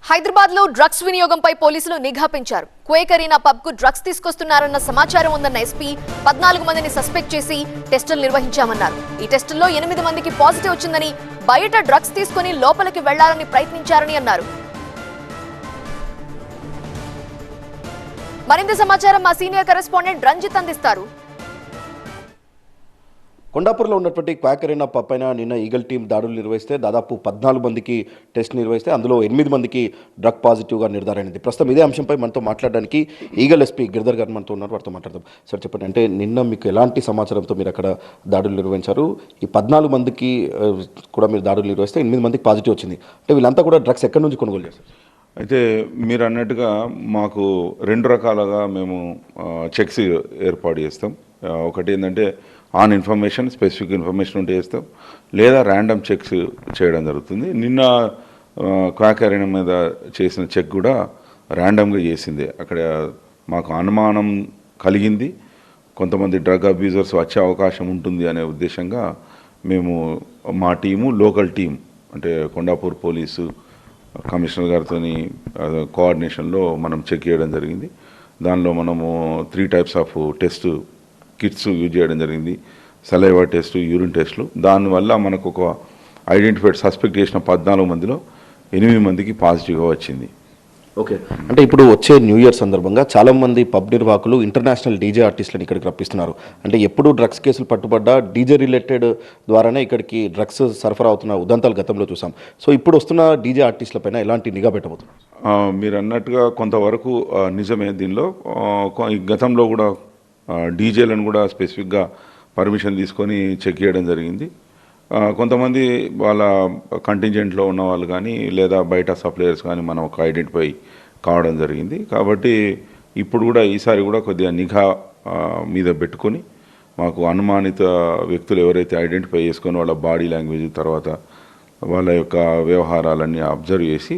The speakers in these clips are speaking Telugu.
హైదరాబాద్ లో డ్రగ్స్ వినియోగంపై పోలీసులు నిఘా పెంచారు. క్వేక్ అరీనా పబ్ కు డ్రగ్స్ తీసుకొస్తున్నారన్న సమాచారం ఉందన్న ఎస్పీ 14 మందిని సస్పెక్ట్ చేసి టెస్టులు నిర్వహించామన్నారు. ఈ టెస్టుల్లో 8 మందికి పాజిటివ్ వచ్చిందని, బయట డ్రగ్స్ తీసుకుని లోపలికి వెళ్లాలని ప్రయత్నించారని అన్నారు. మరింత సమాచారం మా సీనియర్ కరెస్పాండెంట్ రంజిత్ అందిస్తారు. కొండాపూర్లో ఉన్నటువంటి క్వాక్ అరీనా పబ్ పైన నిన్న ఈగల్ టీం దాడులు నిర్వహిస్తే దాదాపు 14 మందికి టెస్ట్ నిర్వహిస్తే అందులో 8 మందికి డ్రగ్ పాజిటివ్గా నిర్ధారణైంది. ప్రస్తుతం ఇదే అంశంపై మనతో మాట్లాడడానికి ఈగల్ ఎస్పీ గిరిధర్ గారు మనతో ఉన్నారు. వారితో మాట్లాడదాం. సార్ చెప్పండి, అంటే నిన్న మీకు ఎలాంటి సమాచారంతో మీరు అక్కడ దాడులు నిర్వహించారు? ఈ 14 మందికి కూడా మీరు దాడులు నిర్వహిస్తే 8 మందికి పాజిటివ్ వచ్చింది. అంటే వీళ్ళంతా కూడా డ్రగ్స్ ఎక్కడి నుంచి కొనుగోలు చేస్తారు? అయితే మీరు అన్నట్టుగా మాకు 2 రకాలుగా మేము చెక్స్ ఏర్పాటు చేస్తాం. ఒకటి ఏంటంటే ఆన్ ఇన్ఫర్మేషన్, స్పెసిఫిక్ ఇన్ఫర్మేషన్ ఉంటే చేస్తాం, లేదా ర్యాండమ్ చెక్స్ చేయడం జరుగుతుంది. నిన్న క్వాక్ అరీనా మీద చేసిన చెక్ కూడా ర్యాండమ్గా చేసింది. అక్కడ మాకు అనుమానం కలిగింది, కొంతమంది డ్రగ్ అబ్యూజర్స్ వచ్చే అవకాశం ఉంటుంది అనే ఉద్దేశంగా మేము మా టీము, లోకల్ టీం అంటే కొండాపూర్ పోలీసు కమిషనర్ గారితో కోఆర్డినేషన్లో మనం చెక్ చేయడం జరిగింది. దానిలో మనము 3 types of test kits use చేయడం జరిగింది. సలైవా టెస్ట్, యూరిన్ టెస్టులు. దానివల్ల మనకు ఒక ఐడెంటిఫైడ్ సస్పెక్ట్ చేసిన 14 మందిలో 8 మందికి పాజిటివ్గా వచ్చింది. ఓకే, అంటే ఇప్పుడు వచ్చే న్యూ ఇయర్ సందర్భంగా చాలామంది పబ్ నిర్వాహకులు ఇంటర్నేషనల్ డీజే ఆర్టిస్టులను ఇక్కడికి రప్పిస్తున్నారు. అంటే ఎప్పుడు డ్రగ్స్ కేసులు పట్టుబడ్డా డీజే రిలేటెడ్ ద్వారానే ఇక్కడికి డ్రగ్స్ సరఫరా అవుతున్న ఉదంతాలు గతంలో చూసాం. సో ఇప్పుడు వస్తున్న డీజే ఆర్టిస్టులపైన ఎలాంటి నిఘా పెట్టబోతున్నారు? మీరు అన్నట్టుగా కొంతవరకు నిజమే. దీనిలో గతంలో కూడా డీజేలను కూడా స్పెసిఫిక్గా పర్మిషన్ తీసుకొని చెక్ చేయడం జరిగింది. కొంతమంది వాళ్ళ కంటింజెంట్లో ఉన్న వాళ్ళు కానీ లేదా బయట సప్లయర్స్ కానీ మనం ఒక ఐడెంటిఫై కావడం జరిగింది. కాబట్టి ఇప్పుడు కూడా ఈసారి కూడా కొద్దిగా నిఘా మీద పెట్టుకొని మాకు అనుమానిత వ్యక్తులు ఎవరైతే ఐడెంటిఫై చేసుకొని వాళ్ళ బాడీ లాంగ్వేజ్ తర్వాత వాళ్ళ యొక్క వ్యవహారాలన్నీ అబ్జర్వ్ చేసి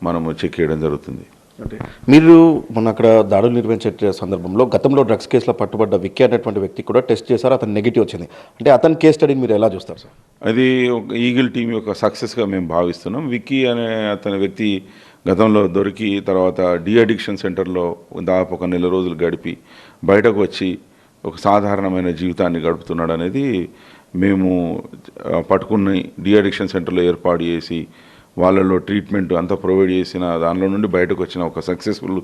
మనము చెక్ చేయడం జరుగుతుంది. అంటే మీరు మొన్న అక్కడ దాడులు నిర్వహించే సందర్భంలో గతంలో డ్రగ్స్ కేసులో పట్టుబడ్డ విక్కీ అనేటువంటి వ్యక్తి కూడా టెస్ట్ చేశారు, అతను నెగిటివ్ వచ్చింది. అంటే అతని కేస్ స్టడీని మీరు ఎలా చూస్తారు సార్? అది ఒక ఈగిల్ టీం యొక్క సక్సెస్గా మేము భావిస్తున్నాం. విక్కీ అనే అతని వ్యక్తి గతంలో దొరికి తర్వాత డీ అడిక్షన్ సెంటర్లో దాదాపు 1 నెల రోజులు గడిపి బయటకు వచ్చి ఒక సాధారణమైన జీవితాన్ని గడుపుతున్నాడు అనేది మేము పట్టుకుని డీ అడిక్షన్ సెంటర్లో ఏర్పాటు చేసి వాళ్ళలో ట్రీట్మెంట్ అంతా ప్రొవైడ్ చేసిన దానిలో నుండి బయటకు వచ్చిన ఒక సక్సెస్ఫుల్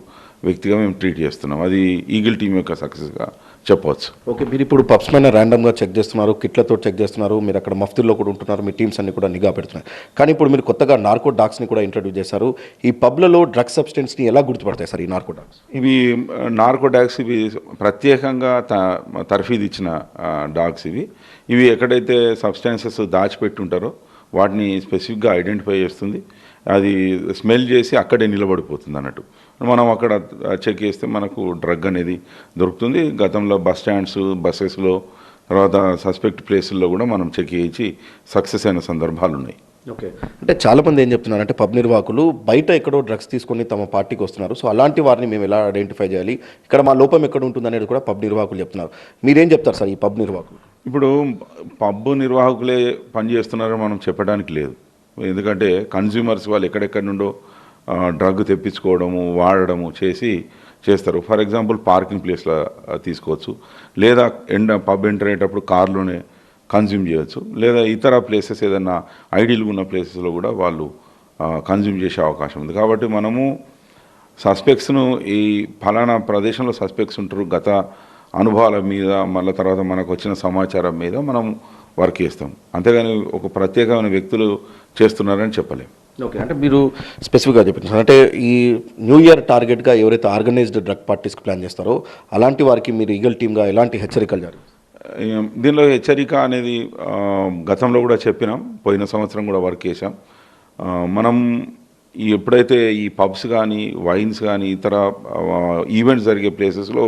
వ్యక్తిగా మేము ట్రీట్ చేస్తున్నాం. అది ఈగిల్ టీం యొక్క సక్సెస్గా చెప్పవచ్చు. ఓకే, మీరు ఇప్పుడు పబ్స్ పైన ర్యాండమ్గా చెక్ చేస్తున్నారు, కిట్లతో చెక్ చేస్తున్నారు, మీరు అక్కడ మఫ్తీల్లో కూడా ఉంటున్నారు, మీ టీమ్స్ అన్ని కూడా నిఘా పెడుతున్నారు. కానీ ఇప్పుడు మీరు కొత్తగా నార్కో డాగ్స్ని కూడా ఇంట్రడ్యూస్ చేశారు. ఈ పబ్లలో డ్రగ్ సబ్స్టెన్స్ని ఎలా గుర్తుపడతాయి సార్ ఈ నార్కో డాగ్స్? ఇవి నార్కో డాగ్స్ ఇవి ప్రత్యేకంగా తర్ఫీదు ఇచ్చిన డాగ్స్. ఇవి ఎక్కడైతే సబ్స్టాన్సెస్ దాచిపెట్టి ఉంటారో వాటిని స్పెసిఫిక్గా ఐడెంటిఫై చేస్తుంది. అది స్మెల్ చేసి అక్కడే నిలబడిపోతుంది అన్నట్టు. మనం అక్కడ చెక్ చేస్తే మనకు డ్రగ్ అనేది దొరుకుతుంది. గతంలో బస్ స్టాండ్స్, బస్సెస్లో తర్వాత సస్పెక్ట్ ప్లేసుల్లో కూడా మనం చెక్ చేయించి సక్సెస్ అయిన సందర్భాలు ఉన్నాయి. ఓకే, అంటే చాలామంది ఏం చెప్తున్నారు అంటే పబ్ నిర్వాహకులు బయట ఎక్కడో డ్రగ్స్ తీసుకొని తమ పార్టీకి వస్తున్నారు, సో అలాంటి వారిని మేము ఎలా ఐడెంటిఫై చేయాలి, ఇక్కడ మా లోపం ఎక్కడ ఉంటుంది అనేది కూడా పబ్ నిర్వాహకులు చెప్తున్నారు. మీరేం చెప్తారు సార్ ఈ పబ్ నిర్వాహకులు? ఇప్పుడు పబ్ నిర్వాహకులే పనిచేస్తున్నారని మనం చెప్పడానికి లేదు. ఎందుకంటే కన్జ్యూమర్స్ వాళ్ళు ఎక్కడెక్కడి నుండో డ్రగ్ తెప్పించుకోవడము, వాడడము చేస్తారు. ఫర్ ఎగ్జాంపుల్ పార్కింగ్ ప్లేస్లో తీసుకోవచ్చు, లేదా పబ్ ఎంటర్ అయ్యేటప్పుడు కార్లోనే కన్జ్యూమ్ చేయవచ్చు, లేదా ఇతర ప్లేసెస్ ఏదైనా ఐడియల్గా ఉన్న ప్లేసెస్లో కూడా వాళ్ళు కన్జ్యూమ్ చేసే అవకాశం ఉంది. కాబట్టి మనము సస్పెక్ట్స్ను ఈ ఫలానా ప్రదేశంలో సస్పెక్ట్స్ ఉంటారు గత అనుభవాల మీద, మళ్ళీ తర్వాత మనకు వచ్చిన సమాచారం మీద మనం వర్క్ చేస్తాం. అంతేగాని ఒక ప్రత్యేకమైన వ్యక్తులు చేస్తున్నారని చెప్పలేము. ఓకే, అంటే మీరు స్పెసిఫిక్గా చెప్తున్నారు అంటే ఈ న్యూ ఇయర్ టార్గెట్గా ఎవరైతే ఆర్గనైజ్డ్ డ్రగ్ పార్టీస్కి ప్లాన్ చేస్తారో అలాంటి వారికి మీరు ఈగల్ టీమ్గా ఎలాంటి హెచ్చరికలు జరిగాయి? దీనిలో హెచ్చరిక అనేది గతంలో కూడా చెప్పినాం, పోయిన సంవత్సరం కూడా వర్క్ చేసాం. మనం ఎప్పుడైతే ఈ పబ్స్ కానీ, వైన్స్ కానీ, ఇతర ఈవెంట్స్ జరిగే ప్లేసెస్లో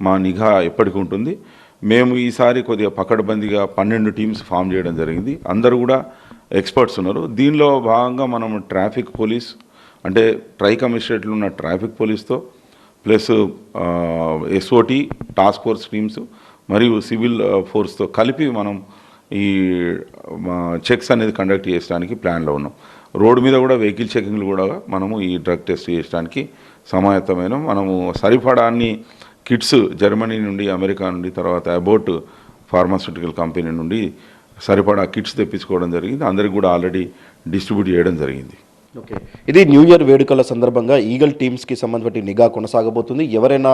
మా నిఘా ఎప్పటికీ ఉంటుంది. మేము ఈసారి కొద్దిగా పకడ్బందీగా 12 టీమ్స్ ఫామ్ చేయడం జరిగింది. అందరూ కూడా ఎక్స్పర్ట్స్ ఉన్నారు. దీనిలో భాగంగా మనం ట్రాఫిక్ పోలీస్ అంటే ట్రై కమిషనరేట్లో ఉన్న ట్రాఫిక్ పోలీస్తో plus SOT task force teams మరియు సివిల్ ఫోర్స్తో కలిపి మనం ఈ చెక్స్ అనేది కండక్ట్ చేయడానికి ప్లాన్లో ఉన్నాం. రోడ్డు మీద కూడా వెహికల్ చెకింగ్లు కూడా మనము ఈ డ్రగ్ టెస్ట్ చేయడానికి సమాయత్తమైన మనము సరిపడా అన్ని కిట్స్ జర్మనీ నుండి అమెరికా నుండి తర్వాత అబోట్ ఫార్మాస్యూటికల్ కంపెనీ నుండి సరిపడా కిట్స్ తెప్పించుకోవడం జరిగింది. అందరికి కూడా ఆల్రెడీ డిస్ట్రిబ్యూట్ చేయడం జరిగింది. ఓకే, ఇది న్యూ ఇయర్ వేడుకల సందర్భంగా ఈగల్ టీమ్స్కి సంబంధించిన నిఘా కొనసాగబోతుంది. ఎవరైనా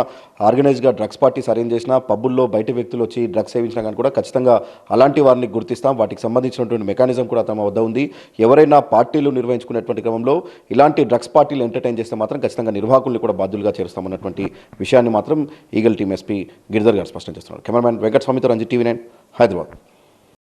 ఆర్గనైజ్గా డ్రగ్స్ పార్టీస్ అరేంజ్ చేసినా, పబ్బుల్లో బయట వ్యక్తులు వచ్చి డ్రగ్స్ సేవించినా కానీ కూడా ఖచ్చితంగా అలాంటి వారిని గుర్తిస్తాం. వాటికి సంబంధించినటువంటి మెకానిజం కూడా తమ వద్ద ఉంది. ఎవరైనా పార్టీలు నిర్వహించుకునేటువంటి క్రమంలో ఇలాంటి డ్రగ్స్ పార్టీలు ఎంటర్టైన్ చేస్తే మాత్రం ఖచ్చితంగా నిర్వాహకుల్ని కూడా బాధ్యులుగా చేరుస్తామన్నటువంటి విషయాన్ని మాత్రం ఈగల్ టీమ్ ఎస్పీ గిరిధర్ గారు స్పష్టం చేస్తున్నారు. కెమెరామ్యాన్ వెంకట స్వామితో రంజిత్, TV9 హైదరాబాద్.